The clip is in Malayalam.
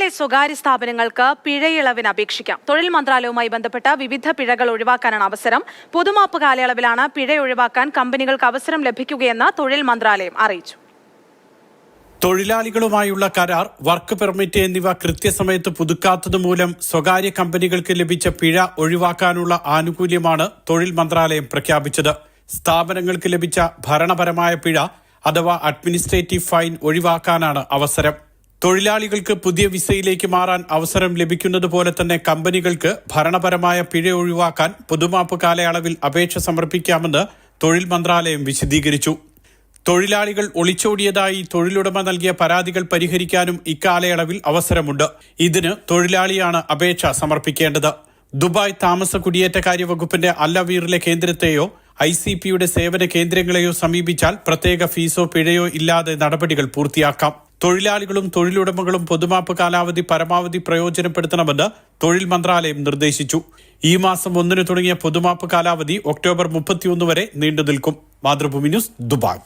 ജില്ലയിലെ സ്വകാര്യ സ്ഥാപനങ്ങൾക്ക് പിഴയിളവിന് അപേക്ഷിക്കാം. തൊഴിൽ മന്ത്രാലയവുമായി ബന്ധപ്പെട്ട വിവിധ പിഴകൾ ഒഴിവാക്കാനാണ് അവസരം. പൊതുമാപ്പ് കാലയളവിലാണ് പിഴ ഒഴിവാക്കാൻ കമ്പനികൾക്ക് അവസരം ലഭിക്കുകയെന്ന് തൊഴിൽ മന്ത്രാലയം അറിയിച്ചു. തൊഴിലാളികളുമായുള്ള കരാർ, വർക്ക് പെർമിറ്റ് എന്നിവ കൃത്യസമയത്ത് പുതുക്കാത്തതുമൂലം സ്വകാര്യ കമ്പനികൾക്ക് ലഭിച്ച പിഴ ഒഴിവാക്കാനുള്ള ആനുകൂല്യമാണ് തൊഴിൽ മന്ത്രാലയം പ്രഖ്യാപിച്ചത്. സ്ഥാപനങ്ങൾക്ക് ലഭിച്ച ഭരണപരമായ പിഴ അഥവാ അഡ്മിനിസ്ട്രേറ്റീവ് ഫൈൻ ഒഴിവാക്കാനാണ് അവസരം. തൊഴിലാളികൾക്ക് പുതിയ വിസയിലേക്ക് മാറാൻ അവസരം ലഭിക്കുന്നതുപോലെ തന്നെ കമ്പനികൾക്ക് ഭരണപരമായ പിഴ ഒഴിവാക്കാൻ പൊതുമാപ്പ് കാലയളവിൽ അപേക്ഷ സമർപ്പിക്കാമെന്ന് തൊഴിൽ മന്ത്രാലയം വിശദീകരിച്ചു. തൊഴിലാളികൾ ഒളിച്ചോടിയതായി തൊഴിലുടമ നൽകിയ പരാതികൾ പരിഹരിക്കാനും ഇക്കാലയളവിൽ അവസരമുണ്ട്. ഇതിന് തൊഴിലാളിയാണ് അപേക്ഷ സമർപ്പിക്കേണ്ടത്. ദുബായ് താമസ കുടിയേറ്റകാര്യ വകുപ്പിന്റെ അല്ലവീറിലെ കേന്ദ്രത്തെയോ ICPയുടെ സേവന കേന്ദ്രങ്ങളെയോ സമീപിച്ചാൽ പ്രത്യേക ഫീസോ പിഴയോ ഇല്ലാതെ നടപടികൾ പൂർത്തിയാക്കാം. തൊഴിലാളികളും തൊഴിലുടമകളും പൊതുമാപ്പ് കാലാവധി പരമാവധി പ്രയോജനപ്പെടുത്തണമെന്ന് തൊഴിൽ മന്ത്രാലയം നിർദ്ദേശിച്ചു. ഈ മാസം 1 തുടങ്ങിയ പൊതുമാപ്പ് കാലാവധി ഒക്ടോബർ 31 വരെ നീണ്ടുനിൽക്കും. Mathrubhumi news, Dubai.